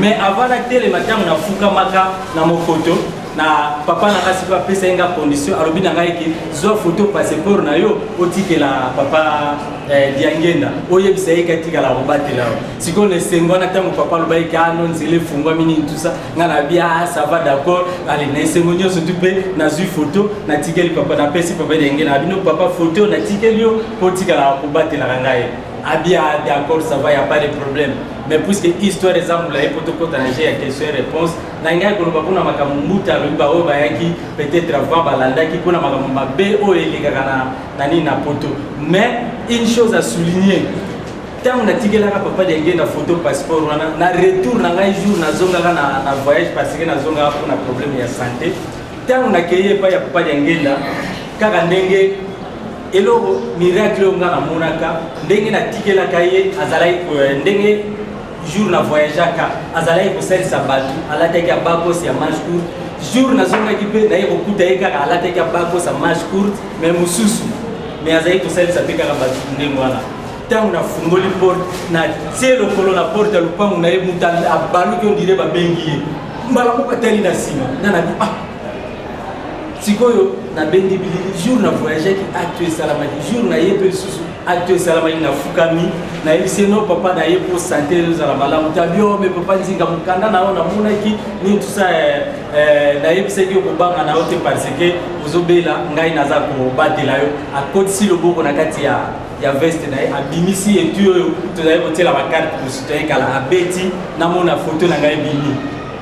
mais avant la télé matin on a fuka maka na mon photo na papa na kasi pa pesa inga condition alobi na ngai ki zo photo passeport na yo otikela papa diangenda oyebisa yeka tikala robatela siko ne sengona tango papa lobai ka non zile fungwa mini tout ça ngana bia ça va d'accord allez na sengonyo so tupe na zu photo na tikeli papa na pesi papa diangenda bino papa photo na tikeli yo otikala robatela ngai abia d'accord ça va y a pas de problème mais puisque histoire exemple la protocole d'anager ya question et réponse na ngai ko ba kuna makamumuta lo ba o ba yaki peut-être avant balanda ki kuna makamumba be o eleka kana nani na poto mais une chose à souligner tant on a tigé la papa d'engé na photo passeport na retour na ngai jour na zonga na voyage parce que na zonga pour na problème ya santé tant on a créé pas ya papa d'engé là kaka ndenge elo miracle nga na monaka ndenge na tigé la kaye azalai ndenge jour na voyageaka azalai ko salisa batu alataki abako ya manche court jour na zonga kipe na yokuta eka alataki abako sa manche court mais mususu mais azalai ko salisa peka batu ndengwana tangu na fungoli porte na tielo kolo na porte ya lupangu na yemuta abalu ki on dirait ba bengi mbala ko tali na sima na sikoyo na bendi bili jour na voyager ki acte salama jour na yepe susu acte salama na fukami na yebise no papa na yepo santé za la malamu tabio me papa nzinga mukanda na ona muna ki ni tout ça na yebise ki ko banga na ote parce que uzobela ngai naza ko batela yo a côté si loboko na kati ya veste na abimisi et tu to za ko tela ba carte pour soutenir kala abeti na mona photo na ngai bini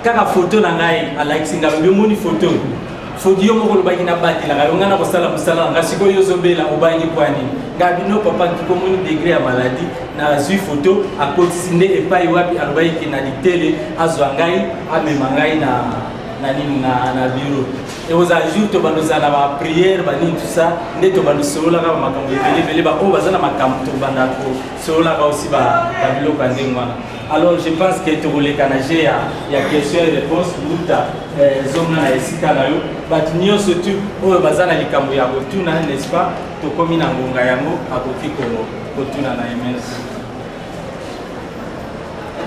kaka photo na ngai ala kisinga lo moni photo Fodio moko lobaki na bati la ngalonga na kosala musala ngasiko yozobela obangi kwani ngabino papa ki komoni degré ya maladie na zui photo a kotisinde epai wapi alobaki na litele azwa ngai amema ngai na nini na bureau et aux ajoute to banoza na ba prière bani tout ça ndeto bano solola ka makambo ebele ba o bazana makambo to banda ko solola ka aussi ba biloko ndengwana. Alors je pense que tu voulais canager il y a question et réponse buta zomna na esika na yo but nyo surtout o bazana likambo ya kotuna n'est-ce pas to komi na ngonga yango akoki ko kotuna na MS.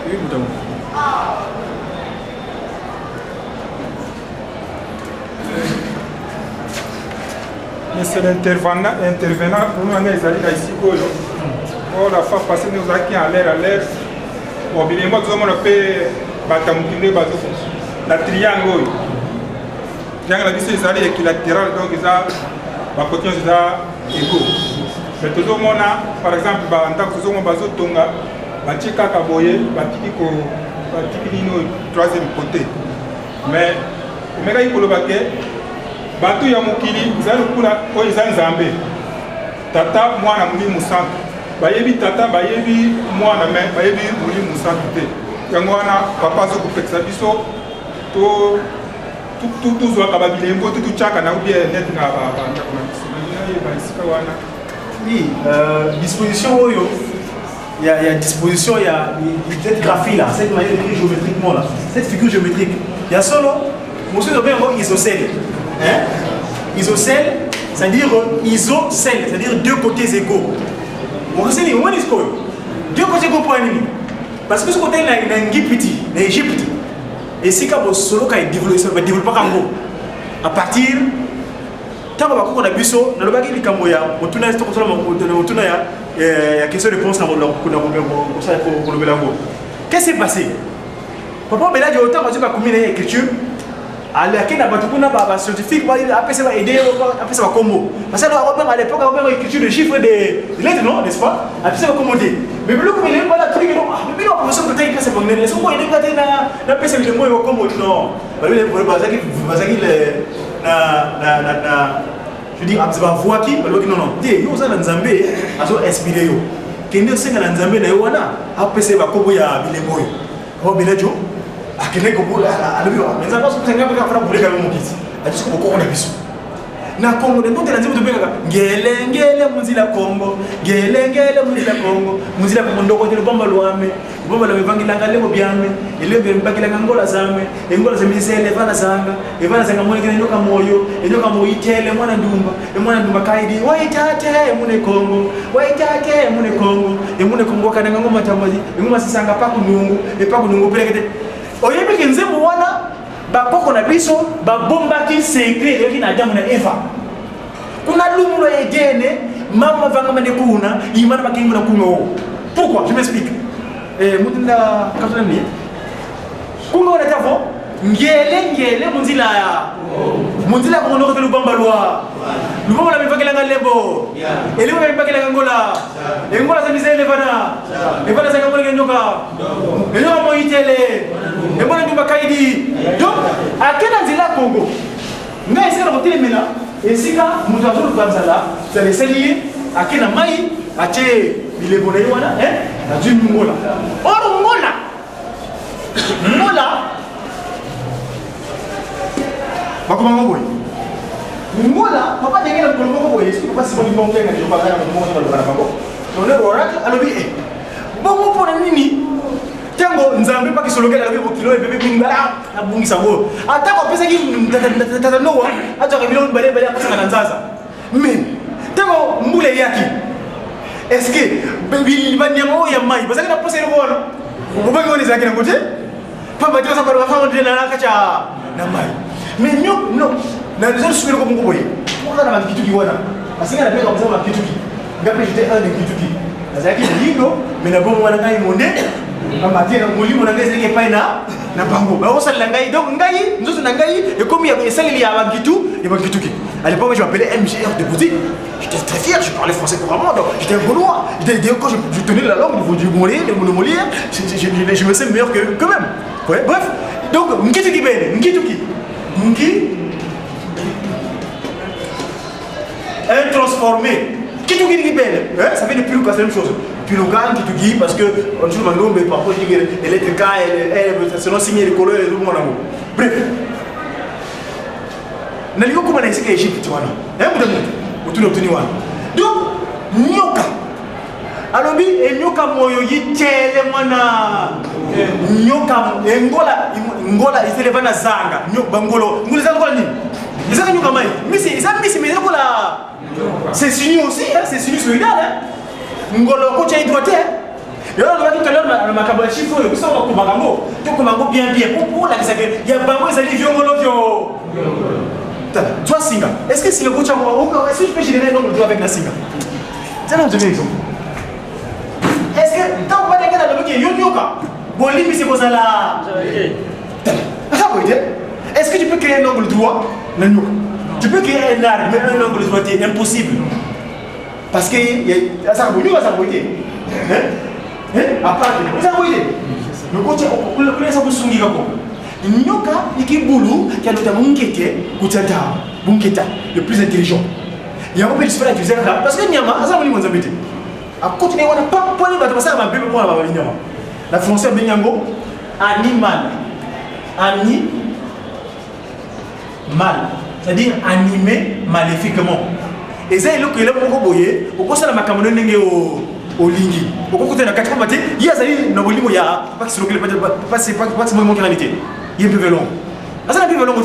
Oui buta. C'est l'intervenant pour nous ici on a fait passer nos acquis en l'air bon bien moi on a fait batamukinde bazo la triangle la bise ezali équilatéral donc ça ba côté ça égaux mais tout le monde par exemple ba ndako tout le monde bazo tonga ba tika ka boye ba tiki nino troisième côté mais omeka ikolo bake batu ya mukili zali kuna o izanzambe tata mwana muli musantu bayebi tata bayebi mwana me bayebi muli musantu te yango wana papa zo kupekisa biso to tout ka babilengo tout chaka na ubie net na ba wana oui disposition oyo il y a disposition il y a cette graphie là cette manière d'écrire géométriquement là cette figure géométrique il y a solo monsieur de bien isocèle. Hein? Isocèle, c'est-à-dire isocèle, c'est-à-dire deux côtés égaux. On sait deux côtés égaux pour un ennemi. Parce que ce côté là, il y a un petit, l'Égypte. Et si quand solo quand il développe, ça ne développe pas comme vous. À partir, tant qu'on a vu ça, dans le bagage du Camboya, on tourne il y a question de réponse pour le Bélango. Qu'est-ce qui s'est passé? Papa, mais là, il y a autant de l'écriture. Alors, il y a des scientifiques qui ont aidé à Congo. Parce qu'à l'époque, on avait l'écriture de chiffres de lettres, non, n'est-ce pas? Après, ça va commander. Mais le coup, il y a pas de truc, non. Mais non, on peut dire que c'est bon. Mais est-ce qu'on a des la PC de moi au Congo? Non. Je dis, c'est pas voix qui, non, non. Dis, nous sommes en Zambie, nous sommes inspirés. Quand nous sommes en Zambie, nous sommes après, c'est pas Congo, il y a des boys. Oh, bien, Joe. Akene ko bola alobio mais ça passe pour nga beka fara bouleka mo kiti ati ko ko na biso na Congo de ndote lanzimu tobeka ngele muzila Congo ngele muzila Congo muzila ko ndoko de bomba lwame vangilanga lebo byame elebe mbakilanga ngola zame ngola zemisele vana zanga mwana kene nyoka moyo itele mwana ndumba kaidi waitate mune Congo kana ngoma tamazi ngoma sisanga paku nungu pelekete oyebi ke nzembo wana bakoko na biso babombaki secret yoki na Adamu na Eva kuna lumulo egene mama vanga mane kuna imana bakingu na kungo. Pourquoi? Je m'explique. Mutunda katoni kungo na tavo ngele munzila ko no ko lubamba lwa lubamba la mivakela ngalembo elimu mivakela ngola ngola za mizele bana evana za ngola nyoka elio mo itele ngola ndumba kaidi donc akena nzila Congo ngai sera ko telemela esika mutazuru kwanzala za leseli akena mai ache bilebo na wana na jini ngola oro ngola bakoma ngoboy ngola papa dengela ko ngoboy est-ce que papa si bon bon tenga joba kana mo mo na bako to le rora alobi bongo pona nini tango nzambe pa kisolokela alobi ko kilo bebe bingala abungisa ngo atako pesa ki tata noa atako bilo bale apesa na nzaza mais tango mbule yaki est-ce que bibi banyamo ya mai parce que na posa ile bona ubangi woni zakina ngote papa tio sakoro fa on na kacha na mai mais non na les sukiro ko mungu boye kwa na kituki wana asinga na peka kusema kituki ngapi jite ane kituki azaki lindo mena bomo wana ngai monde kama tena mulimo na ngeze nge paina na bango ba osala ngai donc ngai nzozo na ngai et comme il y a esali ya bankitu et bankituki à l'époque je m'appelais MGR de boutique j'étais très fier je parlais français couramment donc j'étais un Gaulois quand je tenais la langue du Molière le Molière je me sens meilleur que même ouais bref donc ngituki bene ngituki intransformé. Kituki belle, ça fait depuis le la même chose. Puis le gars Kituki parce que on joue dans l'eau mais parfois il dit elle est cas elle selon signer les couleurs et tout mon amour. Bref. Naliko kuma na isika Egypte wana. Mutu obtenu wana. Donc nyoka. Alobi nyoka moyo yitele mwana. Nyoka ngola isele bana zanga. Nyoka bangolo. Ngule zanga kwa nini? Ils ont comment mais c'est signé aussi, hein, c'est signé solidal. Ngolo coach à hydroté. Et alors, tout à l'heure, ma cabane chiffre, vous savez, on va bien pour la il y a pas moi, ça dit violon. Toi, Singa, est-ce que si le coach a est-ce que je peux générer un nombre de avec la Singa? C'est un autre exemple. Est-ce que tant qu'on va dire que le yoga, bon, limite, c'est quoi ça là? Est-ce que tu peux créer un angle droit? Non. Tu peux créer un arc, mais un angle droit est impossible. Parce que ça va s'abouiller. À part de ça, le côté, on peut ça pour soutenir. Nyoka, il y a boulot qui a notamment le plus intelligent. Il y a un peu de différence utiliser ça parce que Nyama, ça va nous embêter. À côté, on n'a pas pour les ça va bien pour la Nyama. La française Benyango, animal. Mal, c'est-à-dire animé maléfiquement. Et ça, il y a un boyer, au cours de la macamono au lingi. Au cours de la 4 matin, il y a un bolimo, il y a pas que c'est pas mon granité. Il y a un peu long. Ah, ça n'a pas long,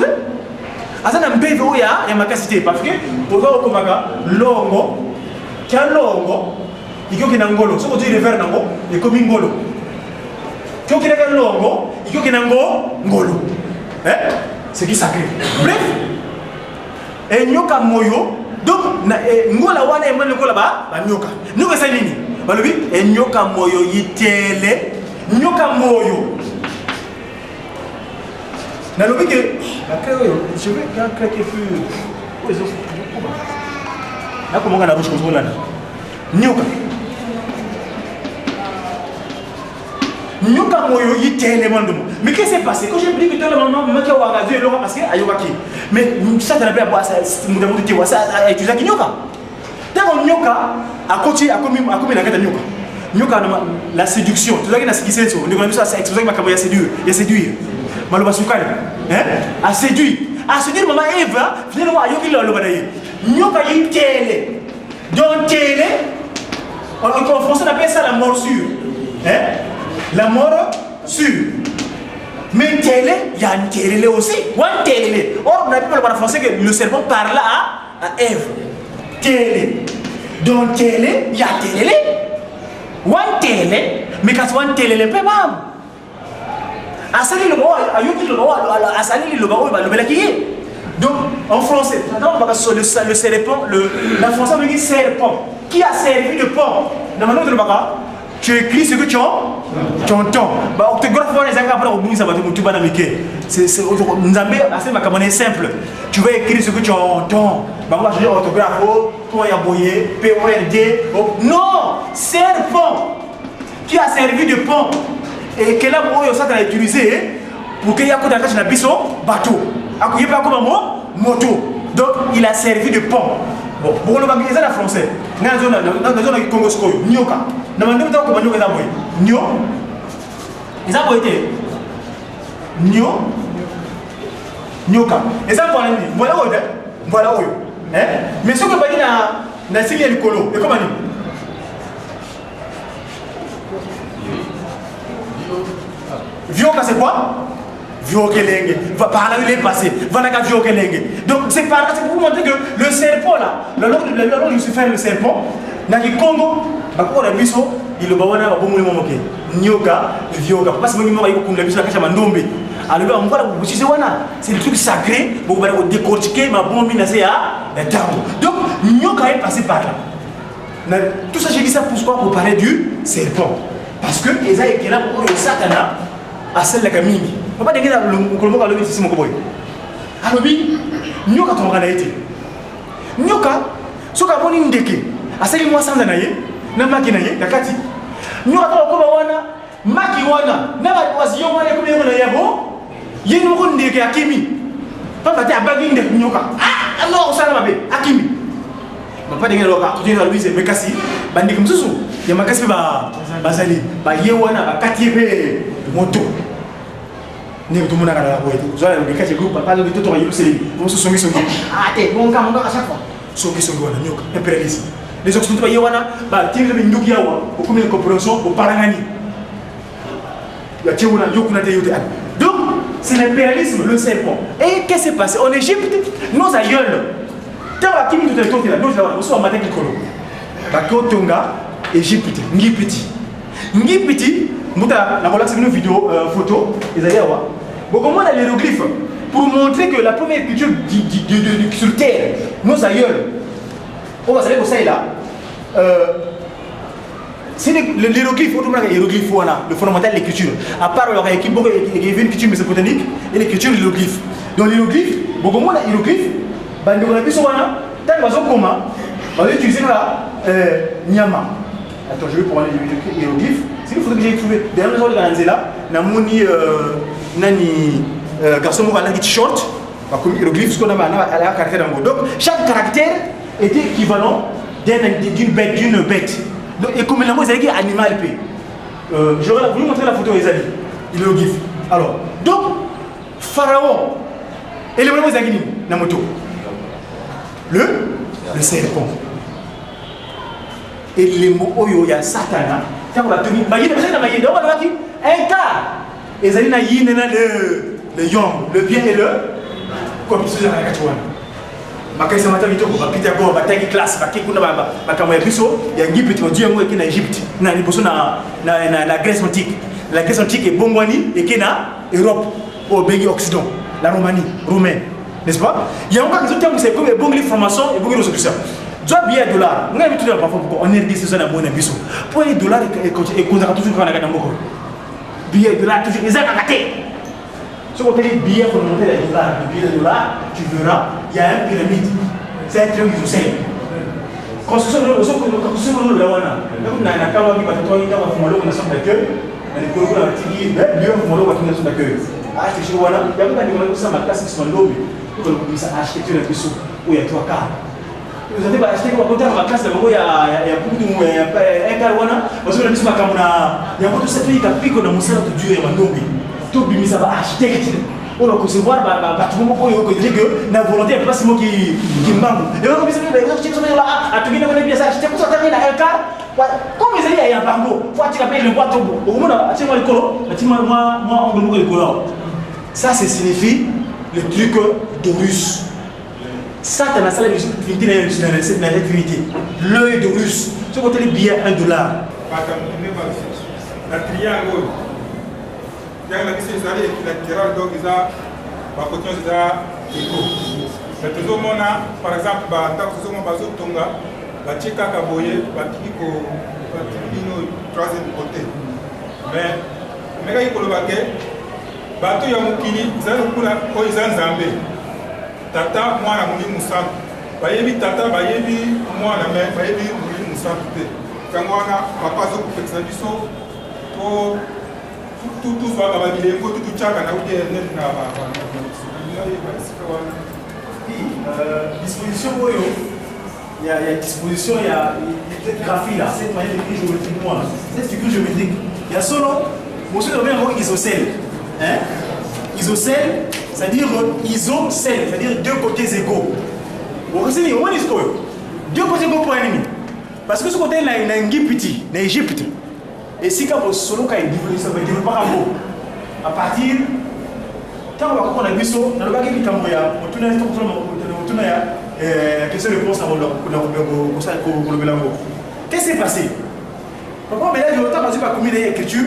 ah, ça n'a pas long, il y a ma capacité. Parce que, pour voir au Komaga, longo, qui a longo, il y a un ngolo. Ce qu'on dit, il est vert, il est comme un ngolo. Qui a un longo, il y a un ngolo. C'est qui sacré. Bref, et nyoka moyo, donc ngola wana emane ko là-bas, ba nyoka. Nyoka c'est nini? Ba lobi et nyoka moyo yitele, nyoka moyo. Na lobi que je vais craquer plus. Là comment on a bouche comme ça là. Nyoka. Nyoka moyo yitele mandomo. Mais qu'est-ce qui s'est passé? Quand j'ai dit que tout le moment me qui a regardé le parce que ayobaki. Mais ça t'as pas ça mudamu tu vois ça tu sais nyoka. Tant nyoka a côté a comme la gata nyoka. Nyoka la séduction. Tu sais que na sikise so. Ndiko na ça explique makambo ya séduire. Maloba sukali. A séduire maman Eva, finalement ayoki lo banaye. Nyoka yitele. Donc télé en français on appelle ça la morsure. La mort sûre. Mais télé, il y a une télé aussi. One télé. Or, on a pu parler en français que le serpent parle à Ève. Télé. Donc, télé, il y a télé. One télé. Mais quand one télé, le peut pas. Asali le bawa, ayoki le bawa, asali le bawa, le belaki. Donc en français, le serpent, la français veut dire serpent. Qui a servi de pont? Dans le nom de Baka, tu écris ce que tu entends. Bah, orthographe, les après au ça va te motiver dans le quai. C'est simple. Tu vas écrire ce que tu entends. Bah, moi je dis orthographe, point à boyer, P-O-R-D. Non, serpent. Qui a servi de pont? Et quel amour ça t'a utilisé pour qu'il y ait un bateau. Il n'y a pas comme un moto. Donc il a servi de pont. Bon, pour le bagage en français, dans la zone du Congo, Nyoka. Dans la zone du Congo, Nyo. Ils ont été Nyo. Nyoka. Et ça, voilà où. Voilà où. Mais ce que vous avez dit dans la signe du colo, et comment dit? Vioka, c'est quoi? Viokelenge. Par là, il est passé. Voilà qu'à Viokelenge. Donc, c'est par là, c'est pour vous montrer que le serpent, là, le long de Lucifer, le serpent, dans le Congo, il a vu ça, il a bawana, il a moqué. Nyoka, Vioka. Parce que il a vu ça, il a mandombe. Alors, on voit là, c'est le truc sacré, pour décortiquer ma bombe, donc, Nyoka est passé par là. Tout ça, j'ai dit ça pour parler du serpent. Parce que, ils ont été là pour le Satana, à celle de la Camille. Papa de gina le kolombo ka lobi simo ko boy alobi nyoka to ngana ite nyoka soka boni ndeke asali mwa sanza na ye na maki na ye yakati nyoka to ko ba wana maki wana na ba wasiyo wana ko be na yabo yenu ko ndeke akimi papa ta bagi ndeke nyoka no osala mabe akimi papa de gina loka to dina lobi se mekasi bandiki msusu ya makasi ba bazali ba ye wana ba katibe moto. Ni tout le monde a la voix. Vous avez le cas de groupe, pas de tout le monde. Vous se sont mis sur le ah, t'es bon, quand on a à chaque fois. Sauf qu'ils sont gouvernement, impérialisme. Les autres sont pas yawana, bah, tiens, le Ndouk Yawa, au combien de compréhension, au Parangani. Il y a Tchéouna, Yokuna Teyote. Donc, c'est l'impérialisme, le serpent. Et qu'est-ce qui s'est passé? En Égypte, nos aïeuls, tant à qui nous avons là, nous avons reçu un matin qui colo. Bakotonga, Égypte, Ngipiti. Ngipiti, nous avons la vidéo, photo, les aïeuls. Bon, comment on a l'hiéroglyphe pour montrer que la première culture sur terre, nos aïeuls, on va savoir que ça est là. C'est l'hiéroglyphe, le fondamental de l'écriture. À part il y a une culture mésopotamique et l'écriture de l'hiéroglyphe. Donc l'hiéroglyphe, bon, comment on a l'hiéroglyphe, on a vu ça, on va utiliser là, Nyama. Attends, je vais prendre l'hiéroglyphe. C'est une photo que j'ai trouvée. Derrière les là, nani garçon moral qui t-shirt comme hiéroglyphe ce qu'on a à la caractère en donc chaque caractère était équivalent d'une bête donc et comme la mot c'est animal p j'aurais voulu montrer la photo des amis hiéroglyphe alors donc pharaon et le mot c'est na moto le serpent et les mots oyo ya satana tant on a tenu bah il est dans magie donc on va dire un cas et ça na yine na le yong le bien et le comme ça la katwana makasa matavito ko bapita go bataki classe bakikuna baba bakamwa biso ya ngipiti ko diango e na Égypte na liboso na Grèce antique la Grèce antique est bongwani et kena Europe au bengi Occident la Roumanie roumaine n'est-ce pas il y a encore des autres c'est comme bongli formation et bongli solution doit bien dollar on a mis tout dans parfois on est dit c'est ça na mona biso pour les dollars et qu'on a toujours quand on a gagné beaucoup billet de là, toujours les ratés. Si on te dit billet pour monter les dollars, le billet de dollars, tu verras, il y a un pyramide. C'est un truc qui se sait. Construction de la wana. Donc, on a un camera qui va te tourner dans la formation d'accueil. On a des colons qui disent, bien, on va tourner son accueil. Ah, c'est chez Wana. Il y a des gens qui sont dans la classe qui sont dans l'objet. Pour que vous achetez un pisseau où il y a 3 quarts. Vous avez acheté comme côté dans la classe, il y a beaucoup de un carwana, parce que la mission il y a beaucoup de cette fille qui a piqué dans mon salon de Dieu et ma nombre. Tout le monde va acheter. On va concevoir, tout le monde peut dire que la volonté n'est pas si moi qui manque. Et donc, ils sont là, à tout le monde bien ça, acheter pour ça, il y a un quart. Comme ils ont un barbeau, faut que tu appelles le bois tombeau. Au moins, tu m'as le colo, moi, on me le colo. Ça, ça signifie le truc d'Horus. Satan a ça la divinité dans cette divinité. L'œil de Russe. Ce côté les billets $1. La triangle. la question est équilatérale, donc ils ont la continuité éco. Mais tout le monde, par exemple, tout le monde a tonga, la tchika kaboye, la tiko, troisième côté. Mais quand il y a bato ya mukili zalo kula ko izanzambe tata mwana muli musantu bayebi tata bayebi mwana me bayebi muli musantu te kangwana papa zo kupekisa biso to tout va ba bilengo tout chaka na uje net na disposition oyo il y a disposition il y a cette graphie là cette manière d'écrire géométriquement cette figure géométrique il y a solo monsieur le maire isocèle. Hein? Isocèle, c'est-à-dire isocèle, c'est-à-dire deux côtés égaux. Vous savez, on dit quoi? Deux côtés égaux pour un ennemi. Parce que ce côté-là, il y a un petit, en Égypte. Et si quand vous solo quand il développe, ça va développer un mot. À partir, quand on va comprendre la mission, dans le cas qui est en moyen, on tourne la question-réponse à mon qu'est-ce qui s'est passé? Pourquoi mais là, il y a autant de commis d'écriture.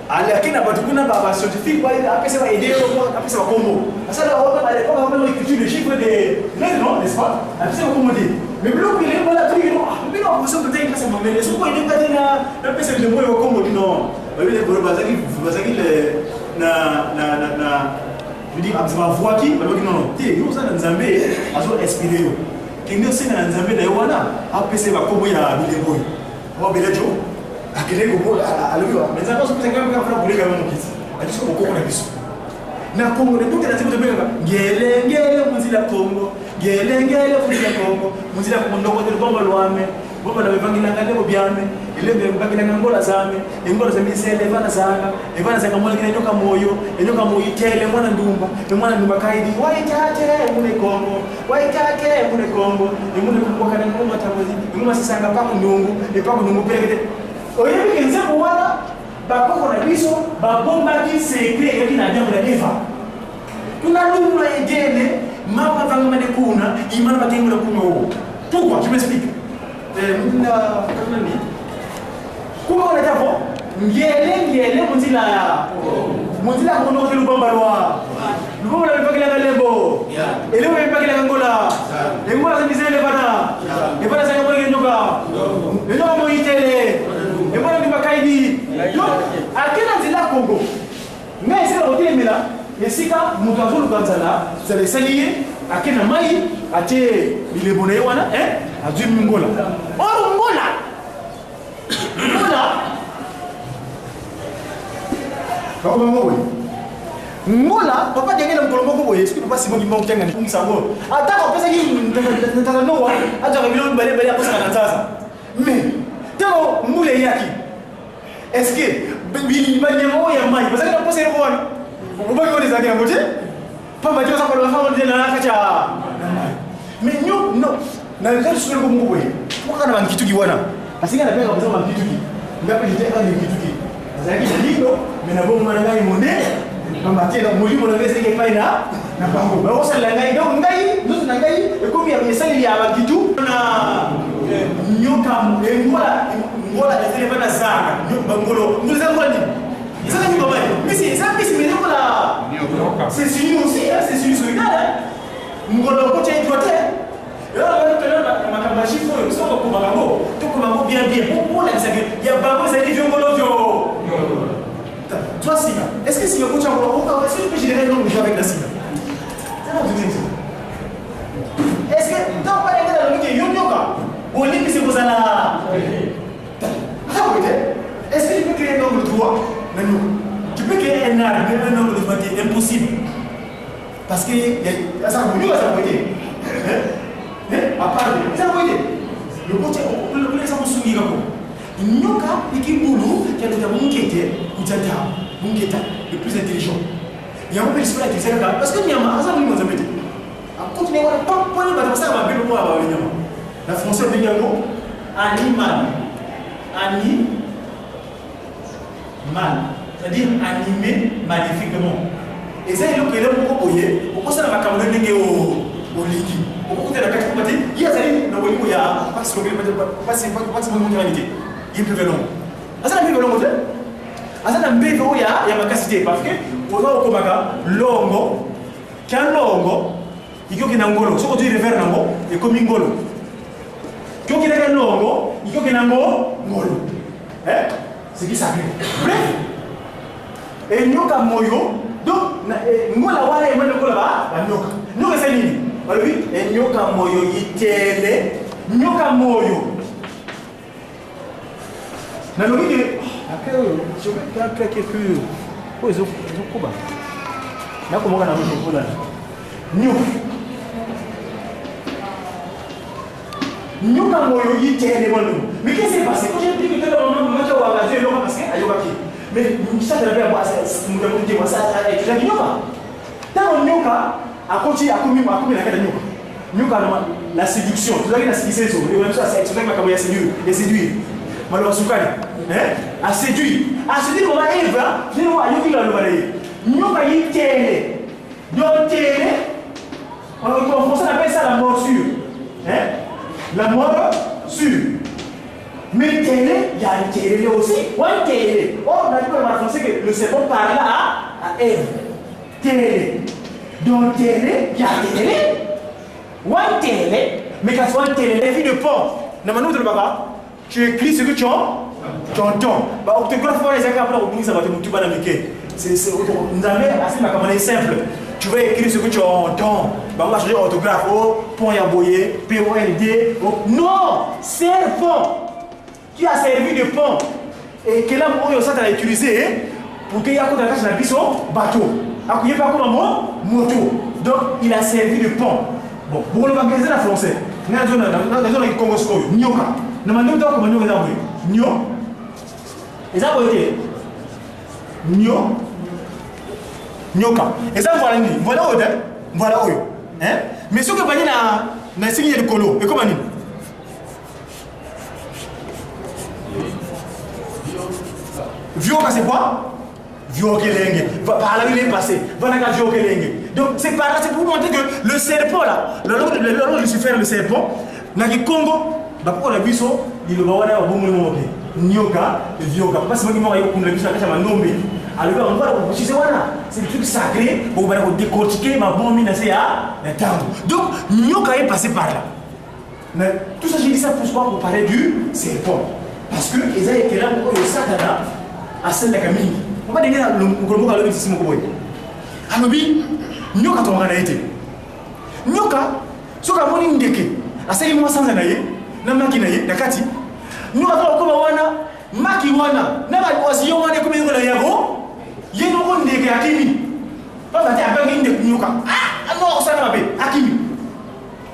Lakini abatukuna baba scientifique ba apesa ba idée apesa ba combo ça là on va l'époque on va écrire les chiffres des non n'est-ce pas apesa ba combo mais bloc il est voilà truc non mais non vous savez que ça m'a mêlé ce quoi il est pas na apesa le mot combo non il est pour bazaki na je dis absema voix qui non ti nous ça nzambe azo inspiré yo kinyo sina nzambe na wana apesa ba combo ya bilebo on belejo akile ko alio mais ça passe que quand même pour les gars mon kit a dit ko ko na biso na Congo ne tout que na timu de benga ngele muzila Congo ngele muzila Congo muzila ko ndoko de bomba lwame bomba na bangila ngale ko byame ile be bangila ngola zame ngola zame sele bana zanga mola kile nyoka moyo tele mwana ndumba kaidi waitate mune Congo mune kumboka na ngoma tamozi ngoma sisanga pa ndungu pele oyebi ke nzambe wana bakoko na biso babombaki sekre yoki na jambo ya Eva tunalumba egene mama vangamane kuna imana batengo na kuna huo pourquoi je m'explique mna kanani kuma ona tapo ngele muzila kono ke lubamba lwa lubamba la mpakila ngalembo elewa mpakila ngola ngola zimizele bana ebana sanga mwenge nyoka nyoka moitele ebana ndimakaidi yo akena nzila Congo mais c'est le côté mela esika mutu azulu kanzala c'est saliye akena mai ate bilebona wana azwi ngola ngola papa jengela mkolombo ko boye siku pasi mongi mongi tanga ni kumsango ataka pesa hii nataka noa acha kabilo bale akosa na sasa mais tano mule yaki est-ce que bili banyamo ya mai parce que pesa ile bwana ubaki wale zake ngoje papa josa kwa lafa ndio na kacha mais no na ndio sio kwa Mungu boye kwa kana kitu kiwana asinga na pesa kwa sababu kitu ki ngapi nitaka ni kitu ki zaki ndio mena bomu mwana ngai monde kama tena mulimo na ngese ke paina na bango ba osa la ngai donc ngai nusu na ngai ekomi ya misali ya bakitu na nyoka ngola ezele bana zanga ngolo nguliza ngoli sasa ni baba misi sasa misi mimi ngola c'est celui aussi c'est celui solidaire ngolo ko tena tote yo ba tena makamba shifo yo soko ko bango to ko bango bien pour la sake ya bango c'est du ngolo jo. Toi, Sina, est-ce que si le coach a encore, est-ce que je peux générer le nom de jouer avec la Sina? Est-ce que dans pas les gars, il y a un yoga ou un épisode de la. Est-ce que tu peux créer un angle droit? Tu peux créer un angle de droit qui est impossible. Parce que ça va mieux, ça va être. À part de ça, va être. Le coach, on peut l'exemple soumis. Nyoka ikibulu qui a notamment Mungeta, le plus intelligent. Il y a un peu d'esprit qui s'est là parce que Nyama, ça nous a mis. À continuer à pas pointer parce que ça va bien pour Nyama. La française de Nyama, animal. C'est-à-dire animé magnifiquement. Et ça, il y a un peu de pourquoi ça va camouler au ligi. Pourquoi tu as la carte pour il y a des gens qui ont pas si on veut pas si on veut pas il peut venir. Ah ça la vie de l'homme. asa na mbebe oyo ya makasi te parce que oza okomaka longo kya longo ikoki na ngolo soko tu rever nango ekomi ngolo kyoki na longo ikoki na ngolo c'est qui sacré bref et nyoka moyo donc ngola wala emene ngola ba nyoka c'est nini balobi et nyoka moyo yitele nyoka moyo na lobi que après je vais faire quelques oh ils ont quoi na comment on a vu pour là nyoka moyo yitele bono mais qu'est-ce qui s'est passé quand j'ai dit que le moment où tu as engagé l'homme parce que ayoka ki mais ça de la bien moi ça nous demande moi ça tu as dit nyoka tant nyoka a continué à commis la kata nyoka la séduction tu as dit la séduction et même ça c'est ça que ma séduire malheureusement a séduit comment Eva finalement ayoki la lobale nyoka yitele donc télé en français on appelle ça la morsure la morsure mais télé il y a une télé aussi une télé on a dit en français que le serpent parle à Ève télé donc télé il y a télé une télé mais quand soit une télé les filles de pont tu écris ce que tu entends orthographe les après on ça va te montrer dans le c'est simple. Tu vas écrire ce que tu entends. On va changer orthographe. Oh, point yaboye, P-O-N-D. Non, serpent qui a servi de pont. Et que là, on a utilisé pour qu'il y ait un bateau. Il n'y a pas comme moto. Donc, il a servi de pont. Bon, pour le magasin en français, dans la zone de Congo, Nyoka. Nous avons dit comment nous avons dit. Nyo. Et ça, vous voyez. Nyo. Nyoka. Et ça, voilà où voilà où. Mais ce que vous voyez dans le signe de colo, et comment nous Vioka, c'est quoi Vioka Kelenge. Par là, il est passé. Voilà Vioka Kelenge. Donc, c'est par là, c'est pour vous montrer que le serpent, là, le Lucifer, le serpent, dans le Congo, pour la biso, il va avoir un bon moment. Nyoka, Vioka. Parce que moi, je vais vous nommer. Alors, on va c'est le truc sacré pour décortiquer ma bonne mine à temps. Donc, Nyoka est passé par là. Mais tout ça, j'ai dit ça pour parler du serpent. Parce que les gens étaient là pour le Satana à celle de la Camille. On va dire le mot à l'homme ici, mon boy. Alors, Nyoka, ton rana été. Nyoka, ce qu'a mon indéqué, à celle de moi sans anaye, n'a makinaye, dakati. Nyoka, comme wana, maki wana, n'a pas de oisillon, wana, comme il y a yabo. Il y a un monde qui est Akimi. Pas de Akimi de Nyoka. Ah, non, ça n'a pas été Akimi.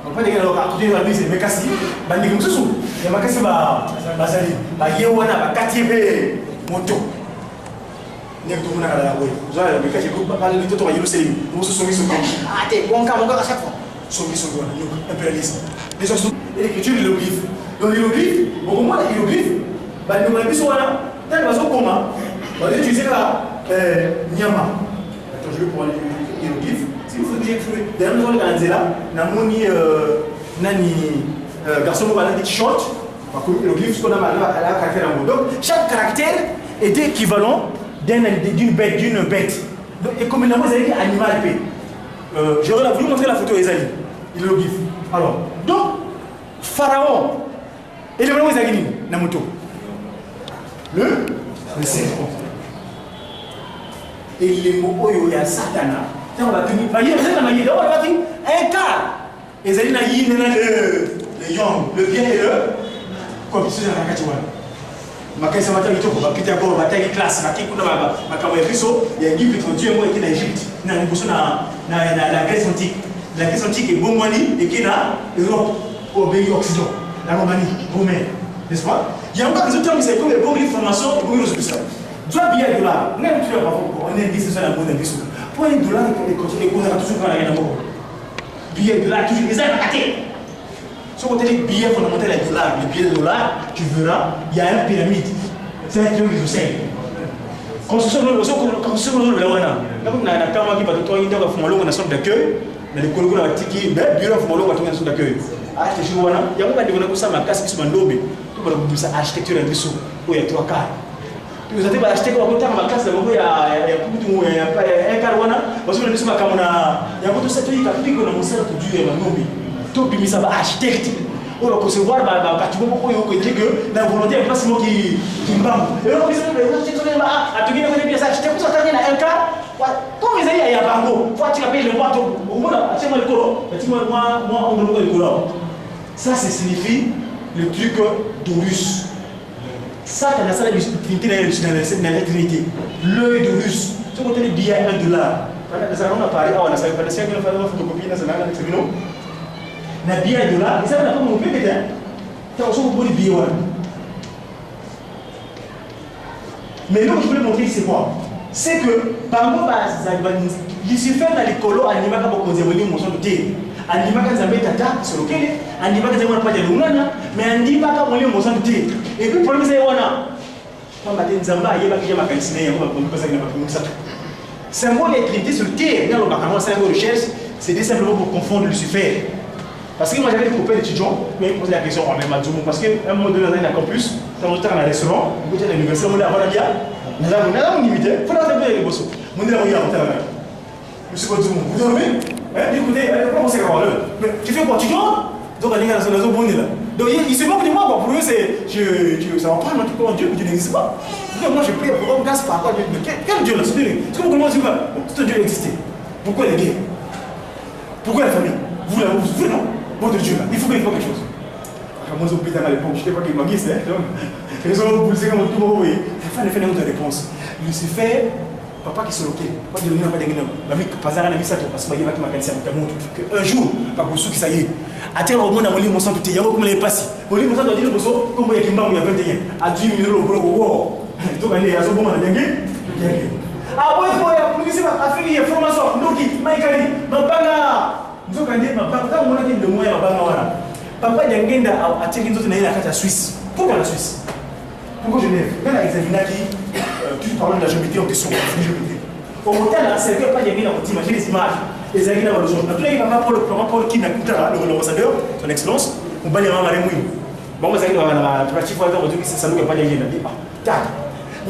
On peut dire que la vie c'est Mekasi. Bandi comme ça. Il y a Makasi Bazali. Il y a un Katibe Moto. Il y a tout le monde à la rue. Je vais Mekasi parler de tout à Jérusalem. Nous sommes sur ah, t'es bon, à chaque fois. Sont mis sur impérialisme. Les gens sont l'écriture de l'hiéroglyphe. Donc l'hiéroglyphe, au moment de l'hiéroglyphe, nous avons besoin d'un oiseau commun. On va utiliser la Nyama. Attends, je vais pour l'hiéroglyphe. Si vous faites des gens qui sont là, garçon qui a dit short, l'hiéroglyphe, ce qu'on a un caractère en mot. Donc, chaque caractère est équivalent d'une bête. Donc, et comme il y a un animal, j'aurais voulu montrer la photo d'Esaïe, l'hiéroglyphe. Alors, donc, Pharaon, et le moment où Esaïe, Namoto. Le serpent. Et les mots où il y a Satana, on va tenir, un cas. Et ça dit, le yang, le bien et le comme c'est dans la Katiwan. Ma question matin, il faut quitter à bord, bataille classe, ma kiko ma kawaii biso, il y a un livre qui Dieu moi qui est en Égypte, dans la Grèce antique. La Grèce antique est bon mani et qui est dans l'Europe, au pays occident, la Roumanie, romaine, n'est-ce pas? Il y a encore des auteurs qui savent que les bons livres de formation et bons livres de ça. $2 on est habitué à on est dit la bonne ambition. Pour $1, il continue à toujours quand il y a un mot. $, toujours les armes à terre. Si on a des billets fondamentaux, les dollars, les billets de dollars, tu verras, il y a une pyramide. C'est un truc de sel. Construction de l'Owana. Là, on a un terme qui va te trouver une sorte d'accueil. Dans les colons, on a un tiki, bureau de Molo, on a une sorte d'accueil. Architecture, il y a un peu de ça, ma casse qui se m'a lobé. Tout le monde a architecture et dessous, où il y a 3 quarts. Vous avez acheté comme un classe, il y a un carouana, parce que nous avons il y a beaucoup de cette qui a pris que nous sommes du tout puis ça va acheter. On va concevoir, tu peux beaucoup dire que la volonté est pas seulement qui m'bam. Et on dit que à tout bien bien ça acheter pour ça dans un cas. Comme ils y a bango, faut tu payer le mois au moins tu moi le colo. Tu moi on me le colo. Ça signifie le truc d'Horus. Ça, tu as ça, la Trinité. L'œil de Russe. Tu as le billet à $1. On a parlé, on a fait une photocopie dans un tribunal. Le billet à $1, et ça, on a pas mon bébé. Tu as aussi beaucoup de billets. Mais là, je voulais montrer, c'est quoi? C'est que, par exemple, Lucifer dans les colos, il n'y a pas de motion de thé. Il n'y a pas de tata sur lequel il n'y a pas de lungana, mais il n'y a pas de motion de thé. Et puis, le problème, c'est que symbole est traité sur le thé. Dans le baccalauréat, c'est un peu de recherche, c'était simplement pour confondre Lucifer. Parce que moi j'avais des copains d'étudiants, mais ils me posaient la question, parce qu'à un moment donné, dans un campus, quand on était dans un restaurant, on était à l'université, on était à Valadia, nous avons limité, il faut l'entendre avec les bossons. On est là, on est là. Monsieur Bazoumou, vous dormez? Écoutez, comment c'est grand là? Tu fais quoi? Tu dors? Donc, on est dans un bon là. Donc, il se moque de moi, pour eux, c'est. Ça va prendre un truc comme Dieu, mais Dieu n'existe pas. Moi, je prie pour grâce par quoi? Quel Dieu là? C'est comme comment tu vas? Tout un Dieu existait. Pourquoi les guerres? Pourquoi la famille? Vous là, vous souffrez, non? Votre Dieu là, il faut qu'il fasse quelque chose. Moi, je suis à l'époque, je ne sais pas qui m'a dit, c'est. Ils ont poussé comme tout le monde, oui. Il faut faire une autre réponse. Lucifer. Papa qui se loquait, pas de l'union, pas de l'union. La vie, pas à la vie, ça, parce que ma canne, un jour, pas pour ceux qui ça y est. À tel moment, on a mis mon sang tout est, il y a beaucoup de passé. On dit, mon sang doit dire, comme il y a qui m'a il y a 21. À 10 minutes, au gros, donc, il y a un bon moment, il y a ah, ouais, il y a une information, Noki, Maïkali, Mabanga. Nous avons dit, Mabanga, on a dit le moyen, Mabanga. Papa, il y a un gars à Tchéquie, nous avons la Suisse. Pourquoi la Suisse? Pourquoi Genève? Quand on a examiné tu parles de la géométrie en question. Au montant, c'est que pas de bien, on imagine les images, les aiguilles dans le zone. Tout le monde pour qui n'a l'ambassadeur, son excellence, on va les ramener mouillés. Bon, vous avez la pratique, on dit que ça nous pas de bien. Tac.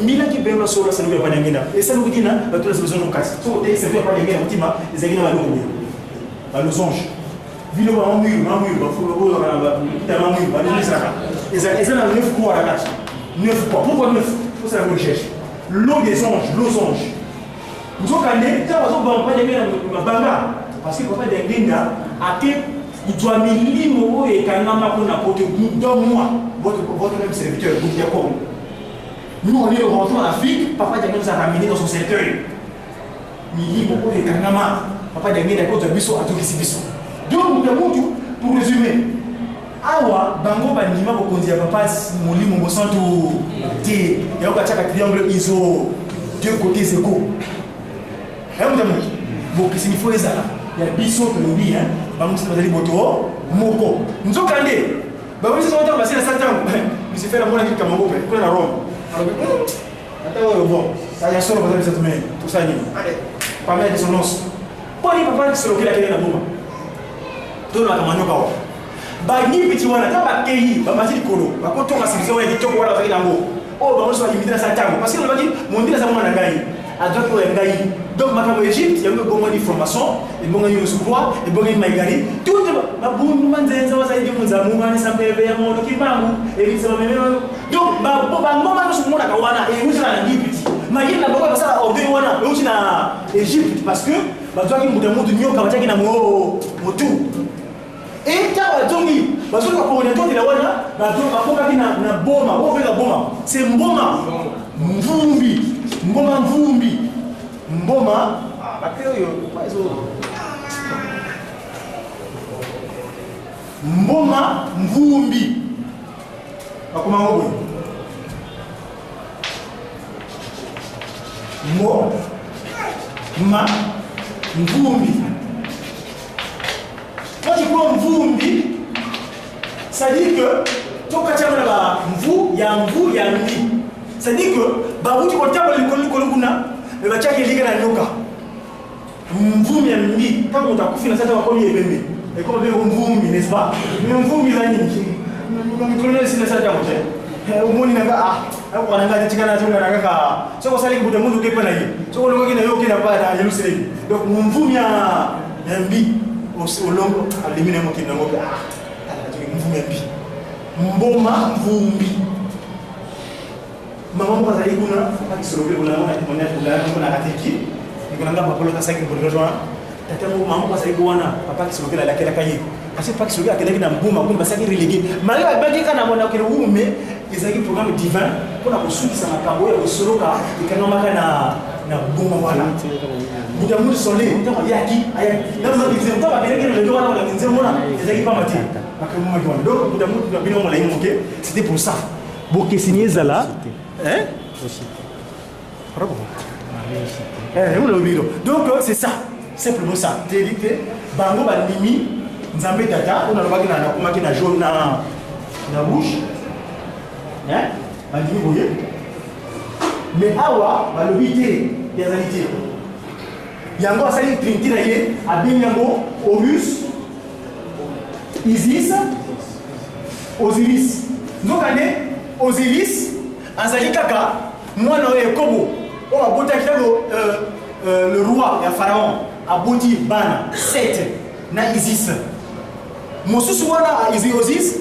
Mila qui berne sur ça nous pas de bien. Et ça nous dit, dans toutes les zones, on casse. Tout est, c'est pas de bien, on dit, les aiguilles dans le mouillé. Dans le losange. Ville en mur, il faut le voir dans le mur, et ça a 9 coups à la gâche. 9 coups. Pourquoi 9? Il faut ça la recherche. L'eau des anges, losange. Nous sommes allés, quand on va pas aimer la banga, parce que papa d'Enginda a été, il doit me lire et quand on a apporté dans moi, votre même serviteur, vous dites quoi? Nous on est rentré en Afrique, papa d'Enginda nous a ramené dans son cercueil. Il lit et quand papa d'Enginda a été biso à tout ici biso. Donc nous avons tout pour résumer. Awa, bango banima pour conduire papa mon lit mon sang tout thé. Il y a un triangle iso deux côtés égaux. Bon, qu'est-ce qu'il faut ça? Il y a biso que nous dit, hein. Bango c'est pas des motos, moko. Nous avons candé. Bango c'est son temps passé la Satan. Mais c'est fait la bonne avec Kamango, pour la Rome. Alors attends, bon, ça y a solo pour cette semaine. Tout ça, allez, pas mal de son nom. Pour les papas qui se localisent à la bombe. Tout le monde bani petit wana ta bakei ba mati likolo ba ko toka silizo ya kitoko wala zaidi ngo o ba mso limiter sa tango parce que le baki mondila za mwana ngai a droit ko ngai donc makamo Egypte ya ngo ngoni formation et bonga ni musukwa et bonga ni maigari tout ba bundu manzenza wa zaidi munza mungani sampebe ya mono kibangu et visa ba memelo donc ba ngoma no sumona ka wana et usana na Egypte magina ba ko sala ordre wana e usina Egypte parce que ba doit ki mudamu nyoka bataki na mo motu. Et quand on dit, parce que quand on est là, na boma, on fait la boma. C'est mboma, mvumbi, mboma mvumbi, mboma. Ah, bakterio, quoi eso? Mboma mvumbi. Bakoma ngobo. Mo, ma, mvumbi. Quand tu prends mvumbi, ça dit que tout quand tu as la mvu, il y a mvu, il y a mvi. Ça dit que bah où tu comptes pas le kolukuna, mais bah tu as quelqu'un dans le cas. Mvu ya mvi, quand on t'a confié dans cette fois comme il est bébé. Et comme mvumbi, n'est-ce pas? Mais mvumbi là ni. Comme le colonel c'est ça déjà. Au moins il n'a pas on a gardé tika na tonga na kaka so ko sali buta mundu ke pana yi so ko longo kina yo kina pa na yelu sele donc mvumia mbi o longo alimine mo kina ngo ah mvumia mbi mboma mvumbi mama mo kazali kuna akisorobe kuna kuna katiki kuna ngamba polo tasaki mbodojo tata mo mama kazali kuna papa kisorobe la kila kayi kasi papa kisorobe akele na mbuma kuna basaki relégué mali ba bagi kana mona kile ume ezaki programme divin pona kosukisa makambo ya kosoloka ikanomaka na mbuma wana muda mudu sole ntango yaki na mabize ntango abeleke le wana na nzembo mona ezaki pas mati makambo mwana donc muda mudu na bino mona yimoke c'était pour ça boke signé zala hein donc c'est ça simplement ça délité bango bandimi nzambe tata on a lobaki na komaki na jaune na rouge hein bandimi boye mais awa balobi te yazali te yango asali trinti na ye abimi yango Horus Isis Osiris nzokande Osiris azali kaka mwana oyo ekobo oyo abotaki ntango le roi ya pharaon aboti bana 7 na Isis mosusu wana Isis